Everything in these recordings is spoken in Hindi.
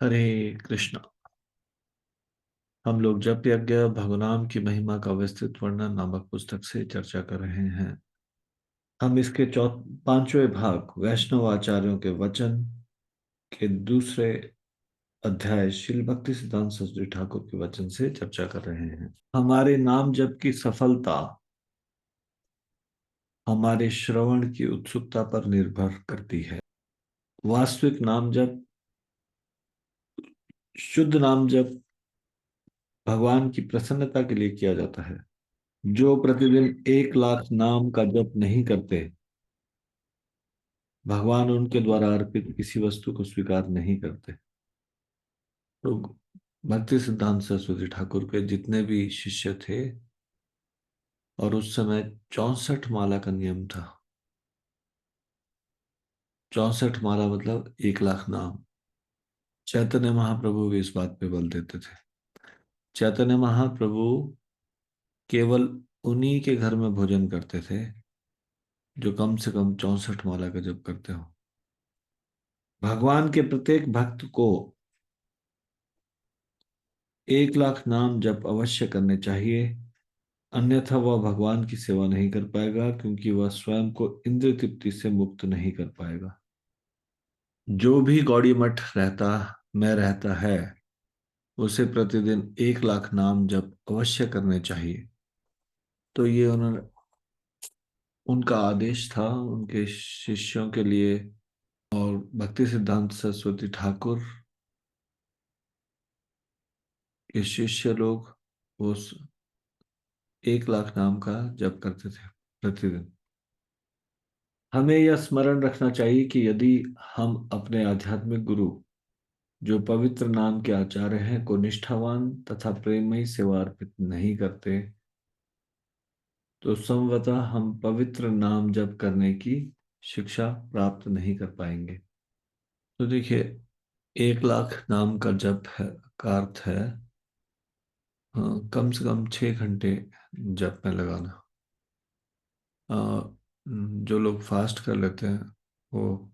हरे कृष्णा। हम लोग जप यज्ञ भगवान की महिमा का विस्तृत वर्णन नामक पुस्तक से चर्चा कर रहे हैं। हम इसके पांचवें भाग वैष्णव आचार्यों के वचन के दूसरे अध्याय श्रील भक्ति सिद्धांत सरस्वती ठाकुर के वचन से चर्चा कर रहे हैं। हमारे नाम जप की सफलता हमारे श्रवण की उत्सुकता पर निर्भर करती है। वास्तविक नाम जप, शुद्ध नाम जप भगवान की प्रसन्नता के लिए किया जाता है। जो प्रतिदिन 1 लाख नाम का जप नहीं करते, भगवान उनके द्वारा अर्पित किसी वस्तु को स्वीकार नहीं करते। तो भक्ति सिद्धांत सरस्वती ठाकुर के जितने भी शिष्य थे, और उस समय 64 माला का नियम था। 64 माला मतलब 1 लाख नाम। चैतन्य महाप्रभु भी इस बात पे बल देते थे। चैतन्य महाप्रभु केवल उन्हीं के घर में भोजन करते थे जो कम से कम 64 माला का जप करते हो। भगवान के प्रत्येक भक्त को 1 लाख नाम जप अवश्य करने चाहिए, अन्यथा वह भगवान की सेवा नहीं कर पाएगा, क्योंकि वह स्वयं को इंद्रिय तृप्ति से मुक्त नहीं कर पाएगा। जो भी गौड़ी मठ में रहता है, उसे प्रतिदिन 1 लाख नाम जप अवश्य करने चाहिए। तो ये उन्होंने उनका आदेश था उनके शिष्यों के लिए। और भक्ति सिद्धांत सरस्वती ठाकुर के शिष्य लोग उस 1 लाख नाम का जप करते थे प्रतिदिन। हमें यह स्मरण रखना चाहिए कि यदि हम अपने आध्यात्मिक गुरु, जो पवित्र नाम के आचार्य हैं, को निष्ठावान तथा प्रेममयी सेवा अर्पित नहीं करते, तो संभवतः हम पवित्र नाम जप करने की शिक्षा प्राप्त नहीं कर पाएंगे। तो देखिए, 1 लाख नाम का जप है का अर्थ है कम से कम 6 घंटे जप में लगाना। जो लोग फास्ट कर लेते हैं, वो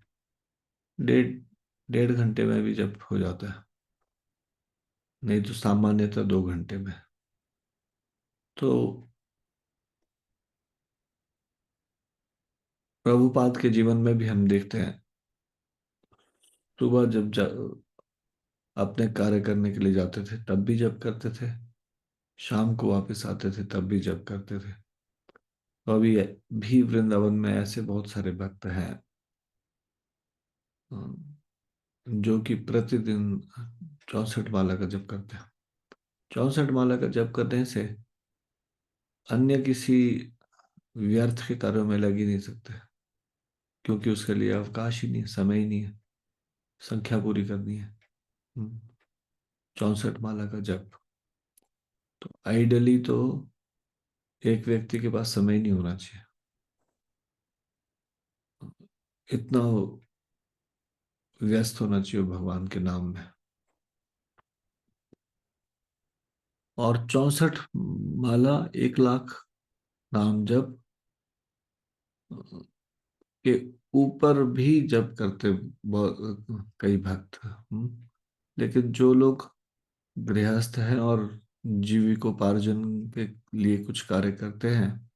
डेढ़ डेढ़ घंटे में भी जप हो जाता है, नहीं तो सामान्यतः 2 घंटे में। तो प्रभुपाद के जीवन में भी हम देखते हैं, सुबह जब अपने कार्य करने के लिए जाते थे तब भी जप करते थे, शाम को वापस आते थे तब भी जप करते थे। तो अभी भी वृंदावन में ऐसे बहुत सारे भक्त हैं जो कि प्रतिदिन 64 माला का जप करते हैं। 64 माला का जप करने से अन्य किसी व्यर्थ के कार्यों में लग ही नहीं सकते, क्योंकि उसके लिए अवकाश ही नहीं है, समय ही नहीं है, संख्या पूरी करनी है। 64 माला का जप, तो आइडियली तो एक व्यक्ति के पास समय ही नहीं होना चाहिए, इतना व्यस्त होना चाहिए भगवान के नाम में। और 64 माला 1 लाख नाम जप के ऊपर भी जप करते कई भक्त। लेकिन जो लोग गृहस्थ हैं और जीविकोपार्जन के लिए कुछ कार्य करते हैं,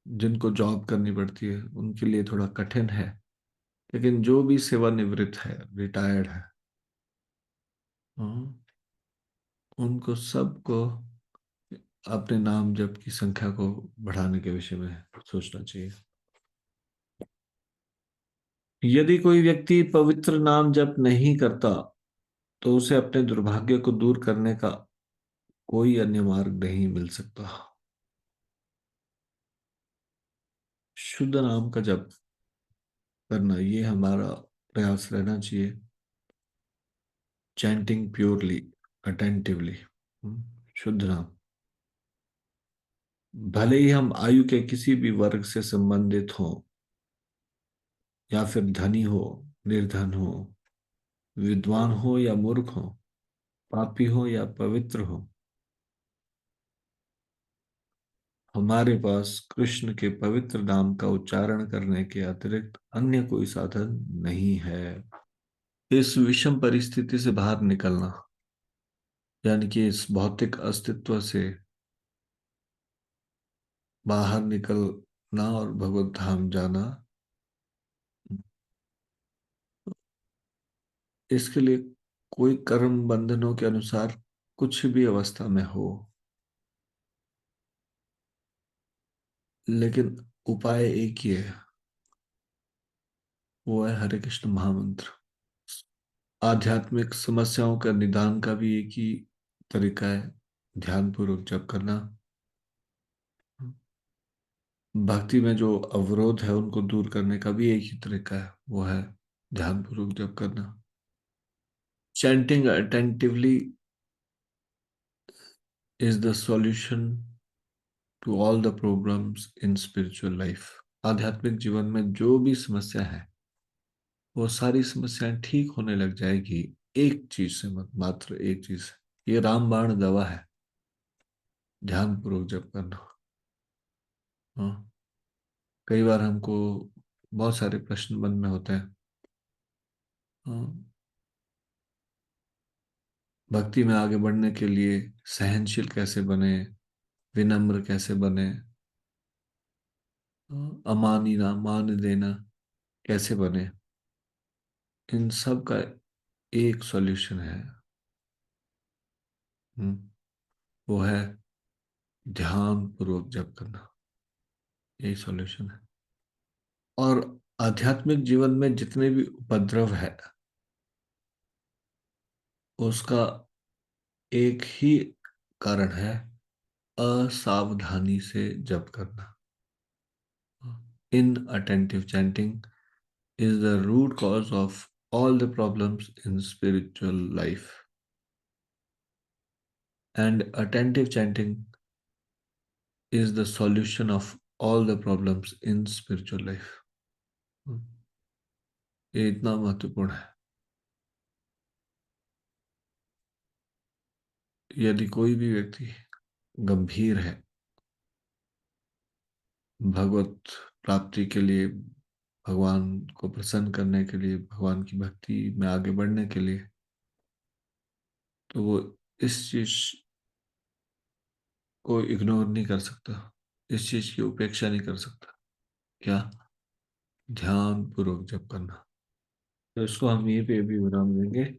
जिनको जॉब करनी पड़ती है, उनके लिए थोड़ा कठिन है। लेकिन जो भी सेवानिवृत्त है, रिटायर्ड है, उनको सबको अपने नाम जप की संख्या को बढ़ाने के विषय में सोचना चाहिए। यदि कोई व्यक्ति पवित्र नाम जप नहीं करता, तो उसे अपने दुर्भाग्य को दूर करने का कोई अन्य मार्ग नहीं मिल सकता। शुद्ध नाम का जप करना, ये हमारा प्रयास रहना चाहिए। चैंटिंग प्योरली, अटेंटिवली, शुद्ध नाम। भले ही हम आयु के किसी भी वर्ग से संबंधित हों, या फिर धनी हो, निर्धन हो, विद्वान हो या मूर्ख हो, पापी हो या पवित्र हो, हमारे पास कृष्ण के पवित्र नाम का उच्चारण करने के अतिरिक्त अन्य कोई साधन नहीं है। इस विषम परिस्थिति से बाहर निकलना, यानी कि इस भौतिक अस्तित्व से बाहर निकलना और भगवत धाम जाना, इसके लिए कोई कर्म बंधनों के अनुसार कुछ भी अवस्था में हो, लेकिन उपाय एक ही है, वो है हरे कृष्ण महामंत्र। आध्यात्मिक समस्याओं का निदान का भी एक ही तरीका है, ध्यान पूर्वक जप करना। भक्ति में जो अवरोध है उनको दूर करने का भी एक ही तरीका है, वो है ध्यान पूर्वक जप करना। Chanting attentively is the solution to all the problems in spiritual life. आध्यात्मिक जीवन में जो भी समस्या है, वो सारी समस्याएं ठीक होने लग जाएगी एक चीज से, मत मात्र एक चीज से। ये रामबाण दवा है, ध्यान पूर्वक जप करना। हाँ, कई बार हमको बहुत सारे प्रश्न मन में होते हैं। हाँ, भक्ति में आगे बढ़ने के लिए सहनशील कैसे बने, विनम्र कैसे बने, अमानी ना मान देना कैसे बने, इन सब का एक सॉल्यूशन है। हम्म, वो है ध्यान पूर्वक जप करना, यही सॉल्यूशन है। और आध्यात्मिक जीवन में जितने भी उपद्रव है, उसका एक ही कारण है, असावधानी से जप करना। Inattentive chanting is the root cause of all the problems in spiritual life. And attentive chanting is the solution of all the problems in spiritual life. ये इतना महत्वपूर्ण है। यदि कोई भी व्यक्ति गंभीर है भगवत प्राप्ति के लिए, भगवान को प्रसन्न करने के लिए, भगवान की भक्ति में आगे बढ़ने के लिए, तो वो इस चीज को इग्नोर नहीं कर सकता, इस चीज की उपेक्षा नहीं कर सकता। क्या? ध्यान पूर्वक जप करना। तो इसको हम यहीं पे भी विराम देंगे।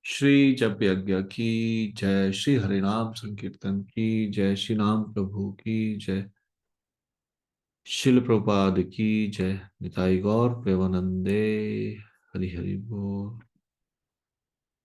श्री जप यज्ञ की जय, श्री हरिनाम संकीर्तन की जय, श्री नाम प्रभु की जय, शिल प्रभुपाद की जय, निताई गौर प्रेमानंदे। हरि हरि बोल।